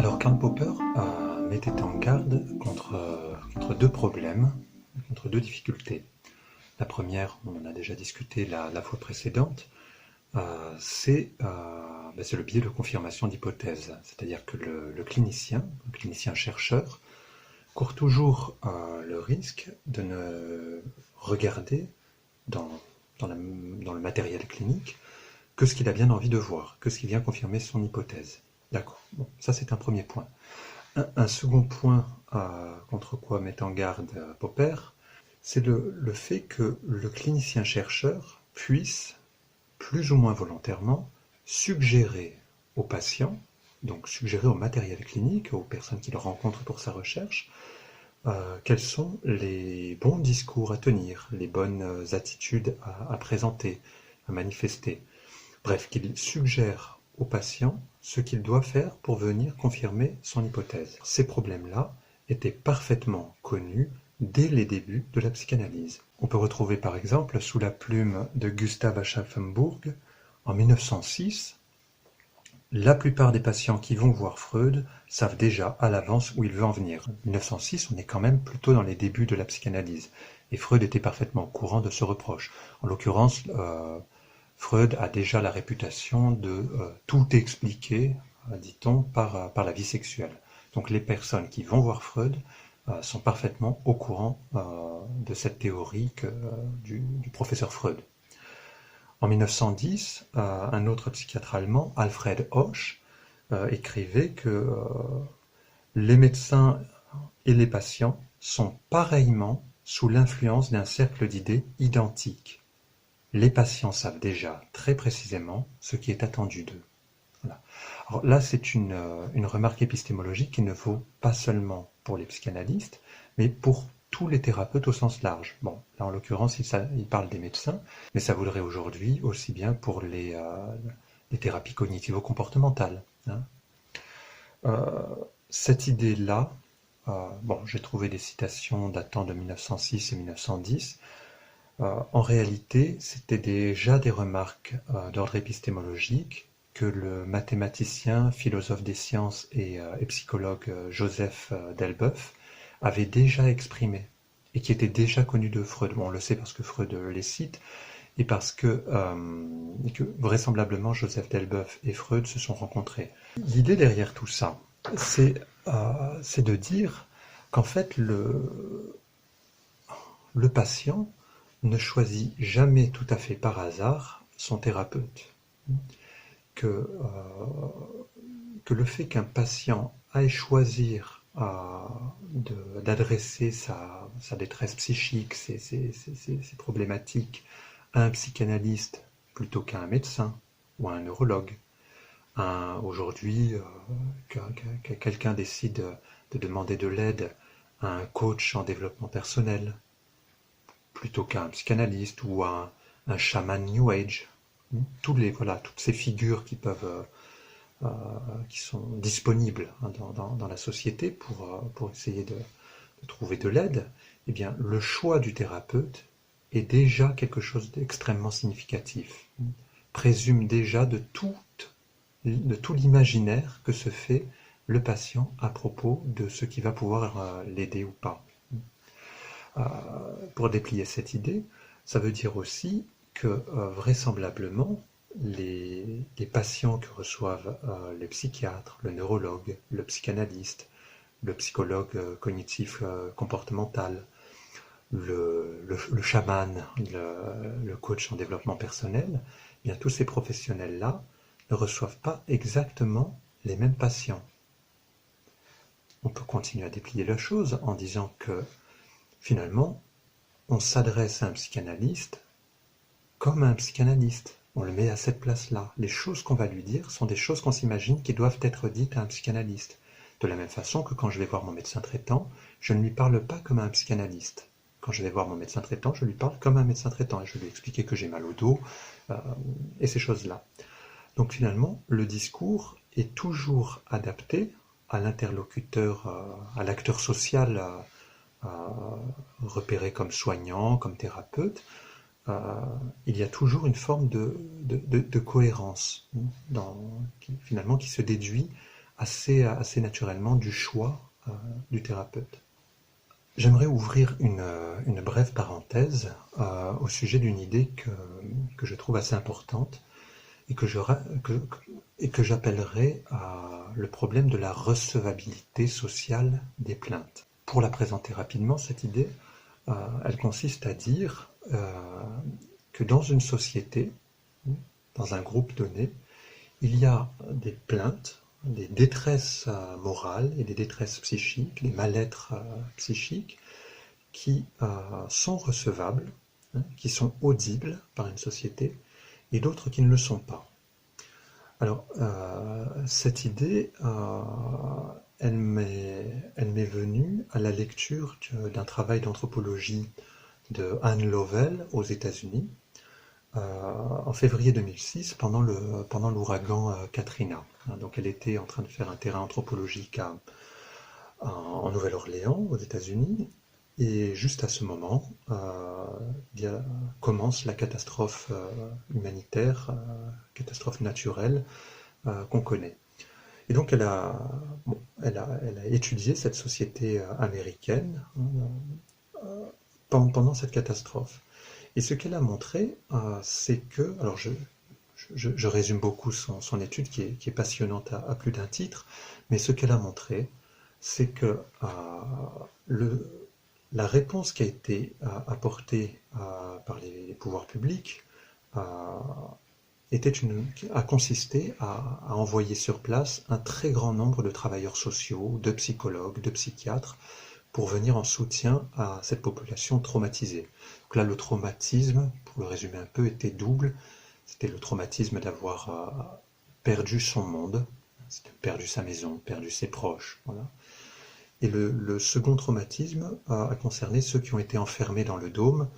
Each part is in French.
Alors Karl Popper mettait en garde contre deux problèmes, contre deux difficultés. La première, on en a déjà discuté la fois précédente, c'est le biais de confirmation d'hypothèse. C'est-à-dire que le clinicien chercheur, court toujours le risque de ne regarder dans le matériel clinique que ce qu'il a bien envie de voir, que ce qui vient confirmer son hypothèse. D'accord. Bon, ça c'est un premier point. Un second point contre quoi met en garde Popper, c'est le fait que le clinicien-chercheur puisse, plus ou moins volontairement, suggérer aux patients, donc suggérer au matériel clinique, aux personnes qui le rencontrent pour sa recherche, quels sont les bons discours à tenir, les bonnes attitudes à présenter, à manifester. Bref, qu'il suggère au patient ce qu'il doit faire pour venir confirmer son hypothèse. Ces problèmes-là étaient parfaitement connus dès les débuts de la psychanalyse. On peut retrouver par exemple sous la plume de Gustav Aschaffenburg, en 1906, la plupart des patients qui vont voir Freud savent déjà à l'avance où il veut en venir. En 1906, on est quand même plutôt dans les débuts de la psychanalyse. Et Freud était parfaitement au courant de ce reproche. En l'occurrence, Freud a déjà la réputation de tout expliquer, dit-on, par la vie sexuelle. Donc les personnes qui vont voir Freud sont parfaitement au courant de cette théorie du professeur Freud. En 1910, un autre psychiatre allemand, Alfred Hoche, écrivait que les médecins et les patients sont pareillement sous l'influence d'un cercle d'idées identiques. Les patients savent déjà très précisément ce qui est attendu d'eux. Voilà. Alors là, c'est une remarque épistémologique qui ne vaut pas seulement pour les psychanalystes, mais pour tous les thérapeutes au sens large. Bon, là en l'occurrence, il parle des médecins, mais ça vaudrait aujourd'hui aussi bien pour les thérapies cognitivo-comportementales. Hein. Cette idée-là, j'ai trouvé des citations datant de 1906 et 1910. En réalité, c'était déjà des remarques d'ordre épistémologique que le mathématicien, philosophe des sciences et psychologue Joseph Delboeuf avait déjà exprimées et qui étaient déjà connues de Freud. Bon, on le sait parce que Freud les cite et parce que vraisemblablement Joseph Delboeuf et Freud se sont rencontrés. L'idée derrière tout ça, c'est de dire qu'en fait le patient ne choisit jamais tout à fait par hasard son thérapeute. Que le fait qu'un patient aille choisir d'adresser sa détresse psychique, ses problématiques à un psychanalyste plutôt qu'à un médecin ou à un neurologue. Aujourd'hui, que quelqu'un décide de demander de l'aide à un coach en développement personnel, plutôt qu'à un psychanalyste ou à un chaman New Age. Toutes ces figures qui sont disponibles dans la société pour essayer de trouver de l'aide, eh bien, le choix du thérapeute est déjà quelque chose d'extrêmement significatif, présume déjà de tout l'imaginaire que se fait le patient à propos de ce qui va pouvoir l'aider ou pas. Pour déplier cette idée, ça veut dire aussi que vraisemblablement, les patients que reçoivent les psychiatres, le neurologue, le psychanalyste, le psychologue cognitif comportemental, le chaman, le coach en développement personnel, eh bien tous ces professionnels-là ne reçoivent pas exactement les mêmes patients. On peut continuer à déplier la chose en disant que finalement, on s'adresse à un psychanalyste comme à un psychanalyste. On le met à cette place-là. Les choses qu'on va lui dire sont des choses qu'on s'imagine qui doivent être dites à un psychanalyste. De la même façon que quand je vais voir mon médecin traitant, je ne lui parle pas comme à un psychanalyste. Quand je vais voir mon médecin traitant, je lui parle comme à un médecin traitant et je vais lui expliquer que j'ai mal au dos et ces choses-là. Donc finalement, le discours est toujours adapté à l'interlocuteur, à l'acteur social repéré comme soignant, comme thérapeute. Il y a toujours une forme de cohérence qui se déduit assez naturellement du choix du thérapeute. J'aimerais ouvrir une brève parenthèse au sujet d'une idée que je trouve assez importante et que j'appellerais le problème de la recevabilité sociale des plaintes. Pour la présenter rapidement, cette idée, elle consiste à dire que dans une société, dans un groupe donné, il y a des plaintes, des détresses morales et des détresses psychiques, des mal-être psychiques qui sont recevables, qui sont audibles par une société, et d'autres qui ne le sont pas. Alors, cette idée, elle m'est venue à la lecture d'un travail d'anthropologie de Anne Lovell aux États-Unis, en février 2006, pendant l'ouragan Katrina. Donc elle était en train de faire un terrain anthropologique en Nouvelle-Orléans, aux États-Unis, et juste à ce moment, commence la catastrophe humanitaire, catastrophe naturelle qu'on connaît. Et donc elle a étudié cette société américaine pendant cette catastrophe. Et ce qu'elle a montré, c'est que, alors je résume beaucoup son étude qui est passionnante à plus d'un titre, mais ce qu'elle a montré, c'est que la réponse qui a été apportée par les pouvoirs publics a consisté à envoyer sur place un très grand nombre de travailleurs sociaux, de psychologues, de psychiatres, pour venir en soutien à cette population traumatisée. Donc là, le traumatisme, pour le résumer un peu, était double. C'était le traumatisme d'avoir perdu son monde, perdu sa maison, perdu ses proches. Voilà. Et le second traumatisme a concerné ceux qui ont été enfermés dans le dôme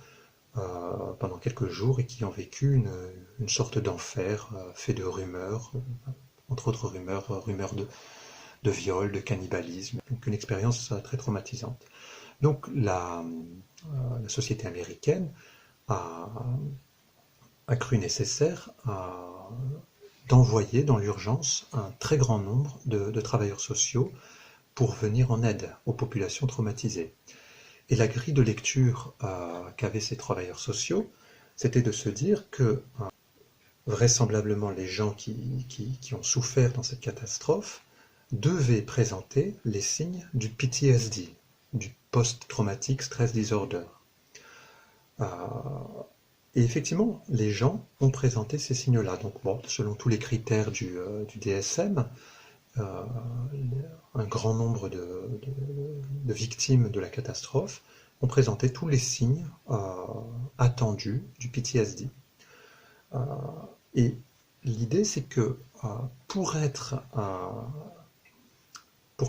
pendant quelques jours et qui ont vécu une sorte d'enfer fait de rumeurs, entre autres rumeurs de viol, de cannibalisme, donc une expérience très traumatisante. Donc la société américaine a cru nécessaire d'envoyer dans l'urgence un très grand nombre de travailleurs sociaux pour venir en aide aux populations traumatisées. Et la grille de lecture qu'avaient ces travailleurs sociaux, c'était de se dire que vraisemblablement les gens qui ont souffert dans cette catastrophe devaient présenter les signes du PTSD, du Post-Traumatic Stress Disorder. Et effectivement, les gens ont présenté ces signes-là. Donc, bon, selon tous les critères du DSM, un grand nombre de victimes de la catastrophe ont présenté tous les signes attendus du PTSD. Et l'idée, c'est que pour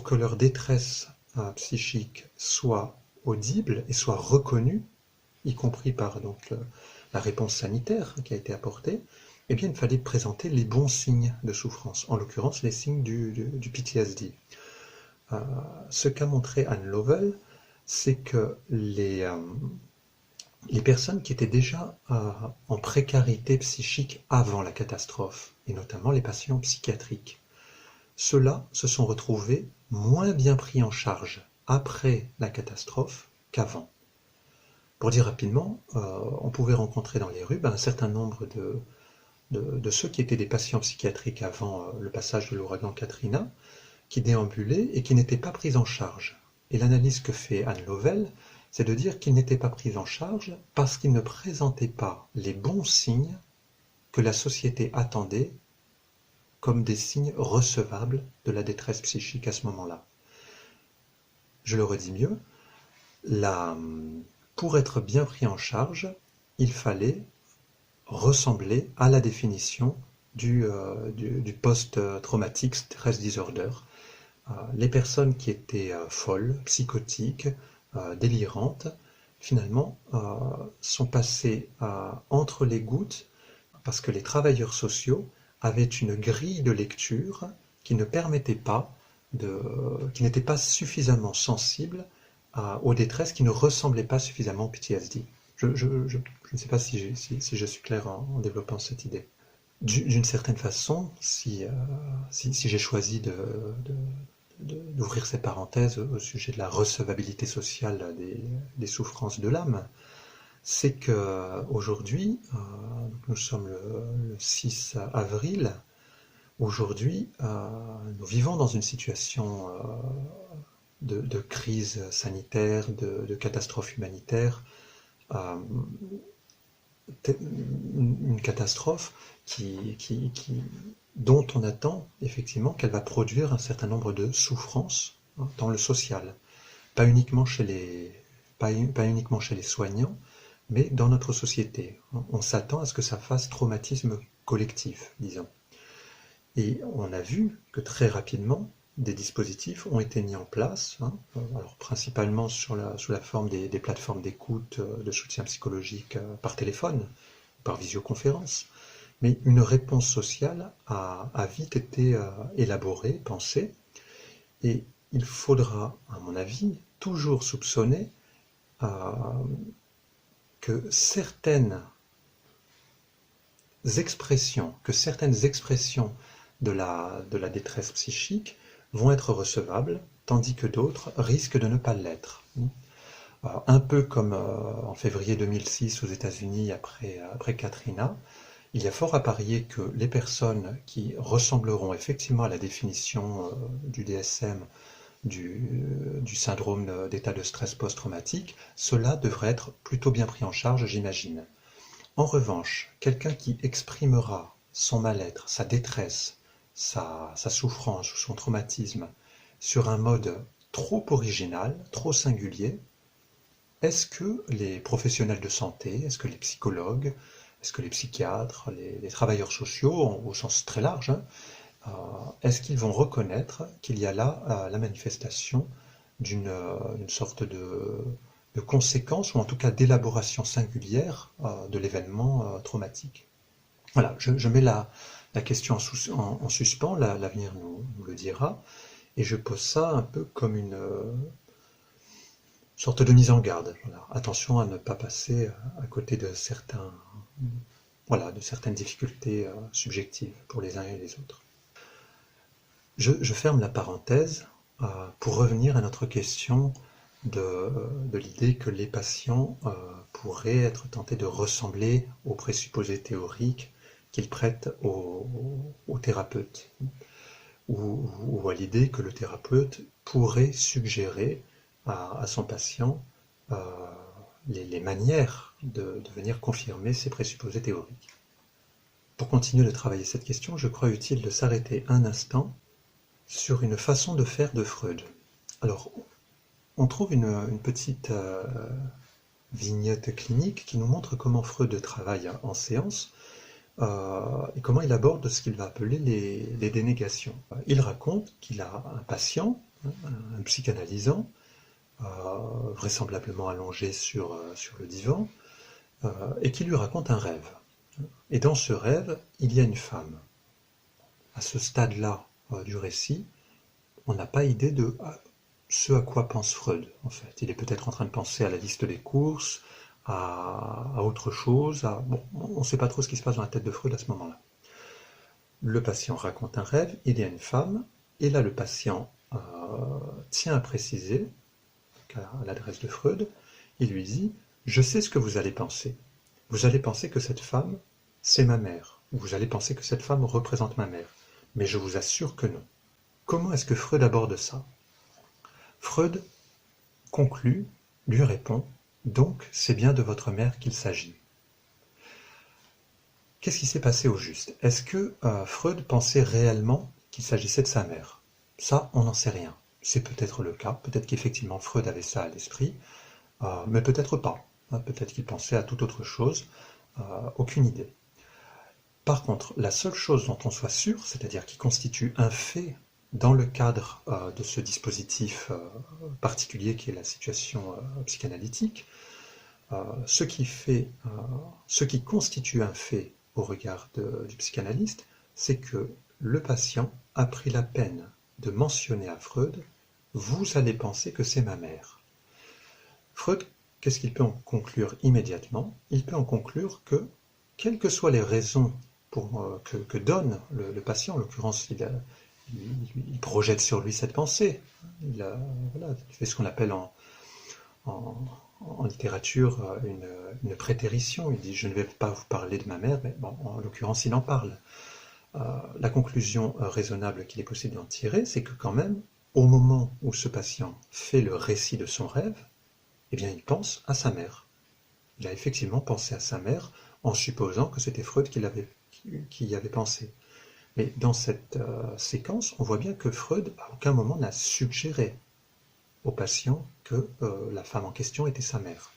que leur détresse psychique soit audible et soit reconnue, y compris par donc la réponse sanitaire qui a été apportée, eh bien, il fallait présenter les bons signes de souffrance, en l'occurrence les signes du PTSD. Ce qu'a montré Anne Lovell, c'est que les personnes qui étaient déjà en précarité psychique avant la catastrophe, et notamment les patients psychiatriques, ceux-là se sont retrouvés moins bien pris en charge après la catastrophe qu'avant. Pour dire rapidement, on pouvait rencontrer dans les rues un certain nombre de ceux qui étaient des patients psychiatriques avant le passage de l'ouragan Katrina, qui déambulaient et qui n'étaient pas pris en charge. Et l'analyse que fait Anne Lovell, c'est de dire qu'ils n'étaient pas pris en charge parce qu'ils ne présentaient pas les bons signes que la société attendait comme des signes recevables de la détresse psychique à ce moment-là. Je le redis mieux, pour être bien pris en charge, il fallait ressembler à la définition du post-traumatic stress disorder. Les personnes qui étaient folles, psychotiques, délirantes, finalement, sont passées entre les gouttes parce que les travailleurs sociaux avaient une grille de lecture qui ne permettait pas qui n'était pas suffisamment sensible aux détresses, qui ne ressemblaient pas suffisamment au PTSD. Je ne sais pas si je suis clair en développant cette idée. D'une certaine façon, si j'ai choisi d'ouvrir ces parenthèses au sujet de la recevabilité sociale des souffrances de l'âme, c'est que aujourd'hui, nous sommes le 6 avril, aujourd'hui, nous vivons dans une situation de crise sanitaire, de catastrophe humanitaire, euh, une catastrophe dont on attend effectivement qu'elle va produire un certain nombre de souffrances, hein, dans le social, pas uniquement pas uniquement chez les soignants, mais dans notre société. On s'attend à ce que ça fasse traumatisme collectif, disons. Et on a vu que très rapidement, des dispositifs ont été mis en place, hein, alors principalement sous la forme des plateformes d'écoute, de soutien psychologique par téléphone, par visioconférence. Mais une réponse sociale a vite été élaborée, pensée, et il faudra, à mon avis, toujours soupçonner euh, que certaines certaines expressions de la détresse psychique vont être recevables, tandis que d'autres risquent de ne pas l'être. Un peu comme en février 2006 aux États-Unis après Katrina, il y a fort à parier que les personnes qui ressembleront effectivement à la définition du DSM du syndrome d'état de stress post-traumatique, cela devrait être plutôt bien pris en charge, j'imagine. En revanche, quelqu'un qui exprimera son mal-être, sa détresse, sa souffrance ou son traumatisme sur un mode trop original, trop singulier, est-ce que les professionnels de santé, est-ce que les psychologues, est-ce que les psychiatres, les travailleurs sociaux, au sens très large, hein, est-ce qu'ils vont reconnaître qu'il y a là la manifestation d'une sorte de conséquence, ou en tout cas d'élaboration singulière de l'événement traumatique? Voilà, je mets la question en suspens, l'avenir nous le dira, et je pose ça un peu comme une sorte de mise en garde. Voilà. Attention à ne pas passer à côté de de certaines difficultés subjectives pour les uns et les autres. Je ferme la parenthèse pour revenir à notre question de l'idée que les patients pourraient être tentés de ressembler aux présupposés théoriques qu'ils prêtent aux thérapeutes, ou à l'idée que le thérapeute pourrait suggérer à son patient les manières de venir confirmer ces présupposés théoriques. Pour continuer de travailler cette question, je crois utile de s'arrêter un instant sur une façon de faire de Freud. Alors, on trouve une petite vignette clinique qui nous montre comment Freud travaille en séance et comment il aborde ce qu'il va appeler les dénégations. Il raconte qu'il a un patient, un psychanalysant, vraisemblablement allongé sur le divan, et qui lui raconte un rêve. Et dans ce rêve, il y a une femme. À ce stade-là du récit, on n'a pas idée de ce à quoi pense Freud, en fait. Il est peut-être en train de penser à la liste des courses, à autre chose. Bon, on ne sait pas trop ce qui se passe dans la tête de Freud à ce moment-là. Le patient raconte un rêve, il y a une femme, et là le patient tient à préciser, à l'adresse de Freud, il lui dit « Je sais ce que vous allez penser. Vous allez penser que cette femme, c'est ma mère. Vous allez penser que cette femme représente ma mère. Mais je vous assure que non. » Comment est-ce que Freud aborde ça? Freud conclut, lui répond « Donc, c'est bien de votre mère qu'il s'agit. » Qu'est-ce qui s'est passé au juste? Est-ce que Freud pensait réellement qu'il s'agissait de sa mère? Ça, on n'en sait rien. C'est peut-être le cas, peut-être qu'effectivement Freud avait ça à l'esprit, mais peut-être pas. Peut-être qu'il pensait à toute autre chose, aucune idée. Par contre, la seule chose dont on soit sûr, c'est-à-dire qui constitue un fait dans le cadre de ce dispositif particulier qui est la situation psychanalytique, ce qui constitue un fait au regard du psychanalyste, c'est que le patient a pris la peine de mentionner à Freud « Vous allez penser que c'est ma mère ». Freud, qu'est-ce qu'il peut en conclure immédiatement? Il peut en conclure que, quelles que soient les raisons que donne le patient. En l'occurrence, il projette sur lui cette pensée. Voilà, il fait ce qu'on appelle en littérature une prétérition. Il dit « je ne vais pas vous parler de ma mère », mais bon, en l'occurrence, il en parle. La conclusion raisonnable qu'il est possible d'en tirer, c'est que quand même, au moment où ce patient fait le récit de son rêve, eh bien, il pense à sa mère. Il a effectivement pensé à sa mère en supposant que c'était Freud qui y avait pensé. Mais dans cette séquence, on voit bien que Freud, à aucun moment, n'a suggéré au patient que la femme en question était sa mère.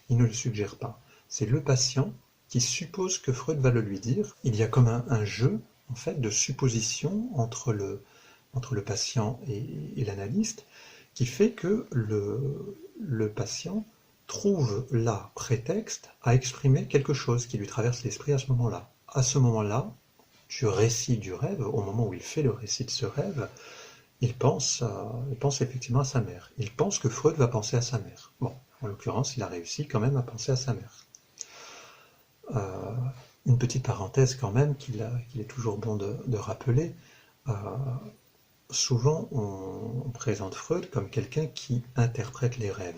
Il ne le suggère pas. C'est le patient qui suppose que Freud va le lui dire. Il y a comme un jeu, en fait, de supposition entre le patient et l'analyste, qui fait que le patient trouve là prétexte à exprimer quelque chose qui lui traverse l'esprit à ce moment-là. À ce moment-là, du récit du rêve, au moment où il fait le récit de ce rêve, il pense effectivement à sa mère. Il pense que Freud va penser à sa mère. Bon, en l'occurrence, il a réussi quand même à penser à sa mère. Une petite parenthèse quand même qu'il est toujours bon de rappeler. Souvent, on présente Freud comme quelqu'un qui interprète les rêves.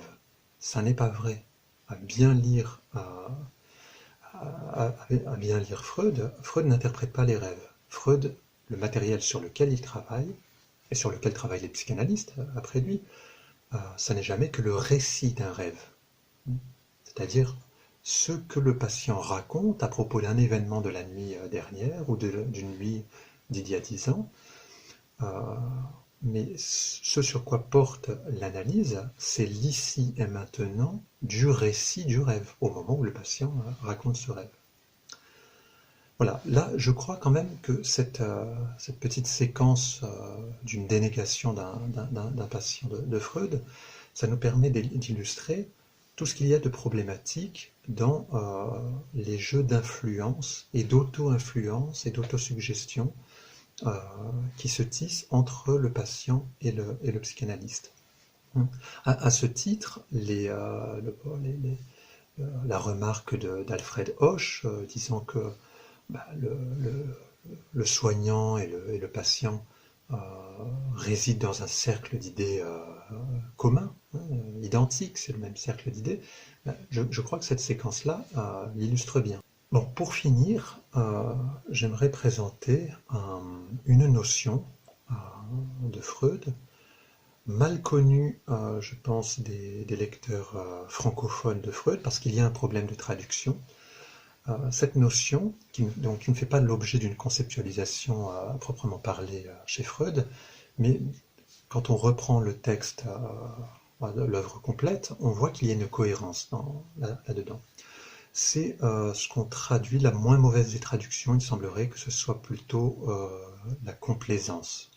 Ça n'est pas vrai. À bien lire Freud, Freud n'interprète pas les rêves. Freud, le matériel sur lequel il travaille, et sur lequel travaillent les psychanalystes après lui, ça n'est jamais que le récit d'un rêve. C'est-à-dire ce que le patient raconte à propos d'un événement de la nuit dernière ou d'une nuit d'il y a 10 ans. Mais ce sur quoi porte l'analyse, c'est l'ici et maintenant du récit du rêve, au moment où le patient raconte ce rêve. Voilà, là je crois quand même que cette petite séquence d'une dénégation d'un patient de Freud, ça nous permet d'illustrer tout ce qu'il y a de problématique dans les jeux d'influence et d'auto-influence et d'autosuggestion qui se tissent entre le patient et le psychanalyste. À ce titre, la remarque d'Alfred Hoche disant que le soignant et le patient résident dans un cercle d'idées commun, identique, c'est le même cercle d'idées, je crois que cette séquence-là l'illustre bien. Bon, pour finir, j'aimerais présenter une notion de Freud, mal connue, je pense, des lecteurs francophones de Freud, parce qu'il y a un problème de traduction. Cette notion, qui ne fait pas l'objet d'une conceptualisation à proprement parler chez Freud, mais quand on reprend le texte de l'œuvre complète, on voit qu'il y a une cohérence là-dedans. C'est ce qu'on traduit, la moins mauvaise des traductions, il semblerait que ce soit plutôt la complaisance.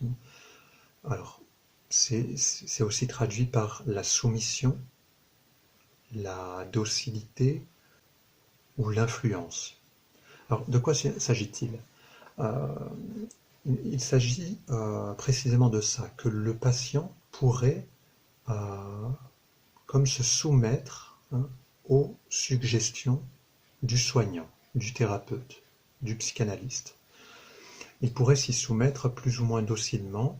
Alors, c'est aussi traduit par la soumission, la docilité ou l'influence. Alors, de quoi s'agit-il ? Il s'agit précisément de ça, que le patient pourrait comme se soumettre aux suggestions du soignant, du thérapeute, du psychanalyste. Il pourrait s'y soumettre plus ou moins docilement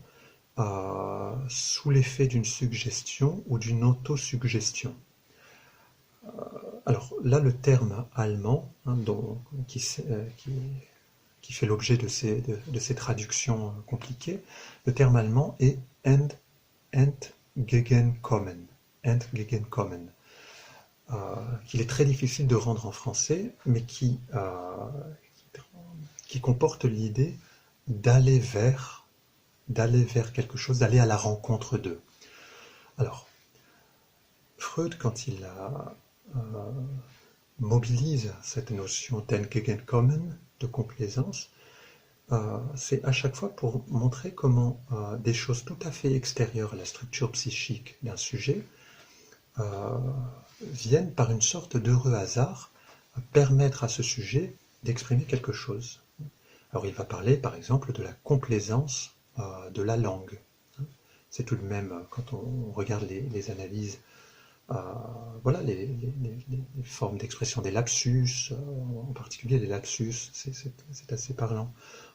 sous l'effet d'une suggestion ou d'une autosuggestion. Alors là, le terme allemand, qui fait l'objet de ces traductions compliquées, le terme allemand est Entgegenkommen. Entgegenkommen. Qu'il est très difficile de rendre en français, mais qui comporte l'idée d'aller vers quelque chose, d'aller à la rencontre d'eux. Alors, Freud, quand il mobilise cette notion d'Entgegenkommen, de complaisance, c'est à chaque fois pour montrer comment des choses tout à fait extérieures à la structure psychique d'un sujet viennent par une sorte d'heureux hasard permettre à ce sujet d'exprimer quelque chose. Alors il va parler par exemple de la complaisance de la langue. C'est tout de même, quand on regarde les analyses Euh, voilà les formes d'expression des lapsus, en particulier les lapsus, c'est assez parlant.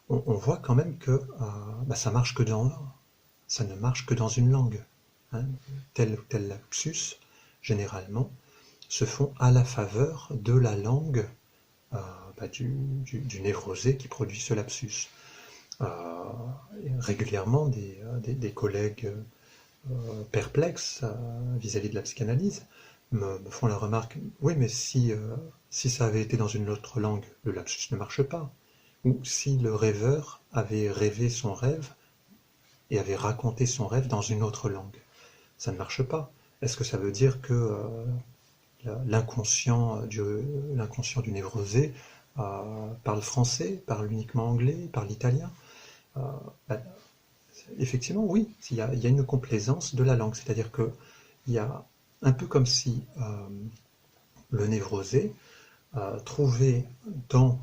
On voit quand même que ça marche que ça ne marche que dans une langue. Hein. Tel ou tel lapsus, généralement, se font à la faveur de la langue du névrosé qui produit ce lapsus. Euh, Régulièrement, des collègues perplexes vis-à-vis de la psychanalyse me font la remarque, oui, mais si ça avait été dans une autre langue, le lapsus ne marche pas. Ou si le rêveur avait rêvé son rêve et avait raconté son rêve dans une autre langue, ça ne marche pas. Est-ce que ça veut dire que l'inconscient du névrosé parle français, parle uniquement anglais, parle italien? euh, ben, Effectivement, oui, il y a une complaisance de la langue, c'est-à-dire que il y a un peu comme si le névrosé trouvait dans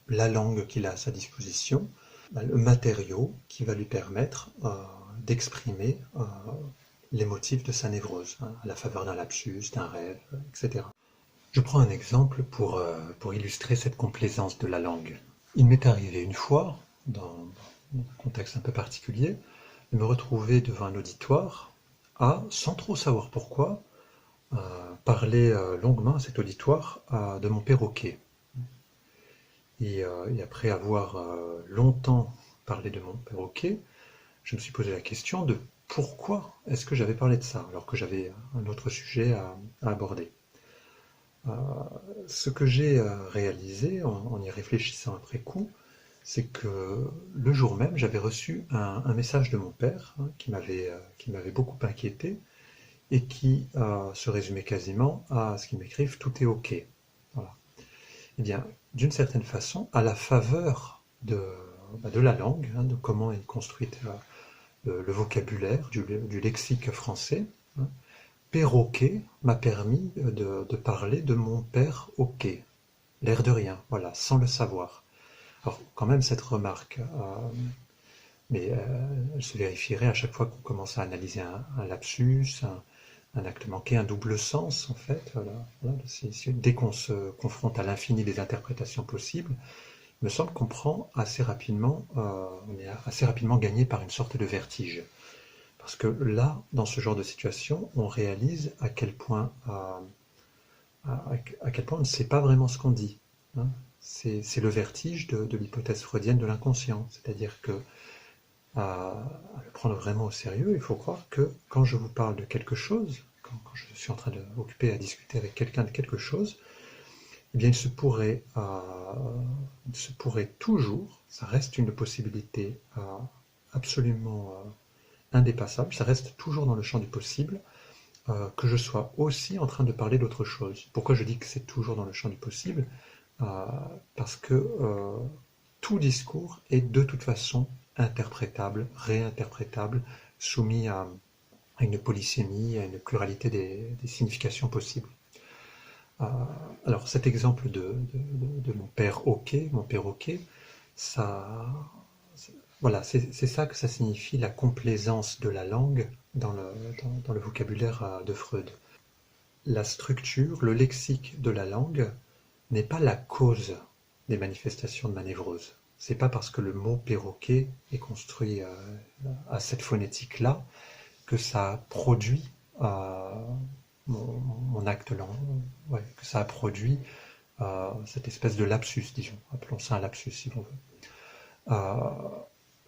la langue qu'il a à sa disposition le matériau qui va lui permettre d'exprimer les motifs de sa névrose, hein, à la faveur d'un lapsus, d'un rêve, etc. Je prends un exemple pour illustrer cette complaisance de la langue. Il m'est arrivé une fois, dans un contexte un peu particulier, de me retrouver devant un auditoire sans trop savoir pourquoi, parler longuement à cet auditoire de mon perroquet. Et après avoir longtemps parlé de mon perroquet, je me suis posé la question de pourquoi est-ce que j'avais parlé de ça, alors que j'avais un autre sujet à aborder. Ce que j'ai réalisé en y réfléchissant après coup, c'est que le jour même, j'avais reçu un message de mon père qui m'avait beaucoup inquiété et qui se résumait quasiment à ce qu'il m'écrive « tout est OK ». Voilà. Eh bien, d'une certaine façon, à la faveur de la langue, hein, de comment est construite le vocabulaire du lexique français, hein, perroquet m'a permis de parler de mon père OK, l'air de rien, voilà, sans le savoir. Alors, quand même, cette remarque, elle se vérifierait à chaque fois qu'on commence à analyser un lapsus, un acte manqué, un double sens, en fait. Voilà, dès qu'on se confronte à l'infini des interprétations possibles, il me semble qu'on prend assez rapidement, on est assez rapidement gagné par une sorte de vertige. Parce que là, dans ce genre de situation, on réalise à quel point on ne sait pas vraiment ce qu'on dit. Hein. C'est le vertige de l'hypothèse freudienne de l'inconscient. C'est-à-dire que, à le prendre vraiment au sérieux, il faut croire que quand je vous parle de quelque chose, quand je suis en train d'occuper à discuter avec quelqu'un de quelque chose, eh bien il se pourrait toujours, ça reste une possibilité absolument indépassable, ça reste toujours dans le champ du possible, que je sois aussi en train de parler d'autre chose. Pourquoi je dis que c'est toujours dans le champ du possible? Parce que tout discours est de toute façon interprétable, réinterprétable, soumis à une polysémie, à une pluralité des significations possibles. Alors cet exemple de mon père OK, mon perroquet, ça, voilà, c'est ça que ça signifie, la complaisance de la langue dans le vocabulaire de Freud. La structure, le lexique de la langue n'est pas la cause des manifestations de ma névrose. C'est pas parce que le mot perroquet est construit à cette phonétique-là que ça produit mon acte lent, ouais, que ça a produit cette espèce de lapsus, disons. Appelons ça un lapsus si l'on veut.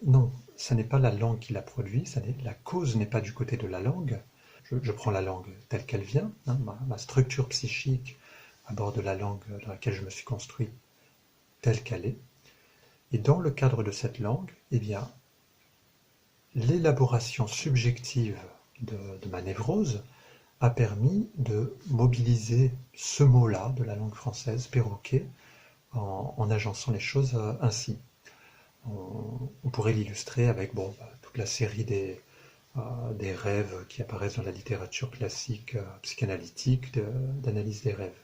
Non, ça n'est pas la langue qui l'a produit, la cause n'est pas du côté de la langue. Je prends la langue telle qu'elle vient, hein, ma structure psychique aborde la langue dans laquelle je me suis construit telle qu'elle est. Et dans le cadre de cette langue, eh bien, l'élaboration subjective de ma névrose a permis de mobiliser ce mot-là de la langue française, perroquet, en agençant les choses ainsi. On pourrait l'illustrer avec toute la série des rêves qui apparaissent dans la littérature classique psychanalytique d'analyse des rêves.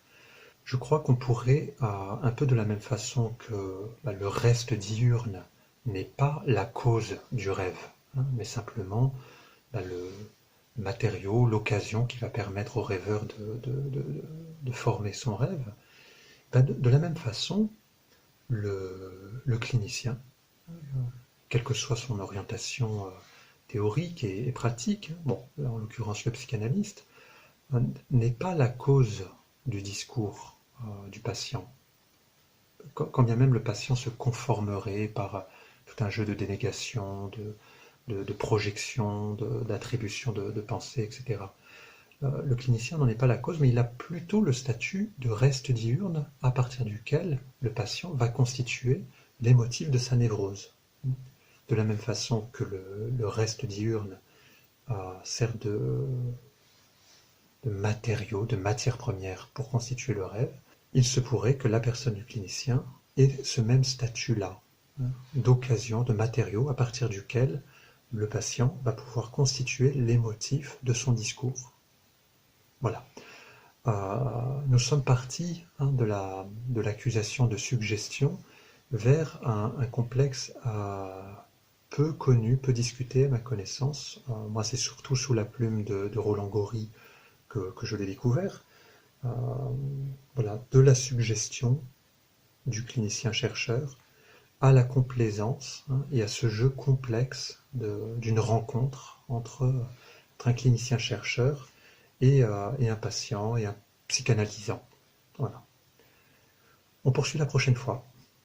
Je crois qu'on pourrait, un peu de la même façon que le reste diurne n'est pas la cause du rêve, hein, mais simplement matériau, l'occasion qui va permettre au rêveur de former son rêve. Ben, de la même façon, le clinicien, quelle que soit son orientation théorique et pratique, bon, là, en l'occurrence le psychanalyste, n'est pas la cause du discours du patient. Quand bien même le patient se conformerait par tout un jeu de délégation, de projection, d'attribution de pensée, etc. Le clinicien n'en est pas la cause, mais il a plutôt le statut de reste diurne à partir duquel le patient va constituer les motifs de sa névrose. De la même façon que le reste diurne sert de matériaux, de matière première pour constituer le rêve, il se pourrait que la personne du clinicien ait ce même statut-là, d'occasion, de matériaux à partir duquel le patient va pouvoir constituer les motifs de son discours. Voilà. Nous sommes partis de l'accusation de suggestion vers un complexe peu connu, peu discuté à ma connaissance. Moi, c'est surtout sous la plume de Roland Gori que je l'ai découvert. Voilà, de la suggestion du clinicien-chercheur à la complaisance et à ce jeu complexe d'une rencontre entre un clinicien-chercheur et un patient et un psychanalysant. Voilà. On poursuit la prochaine fois.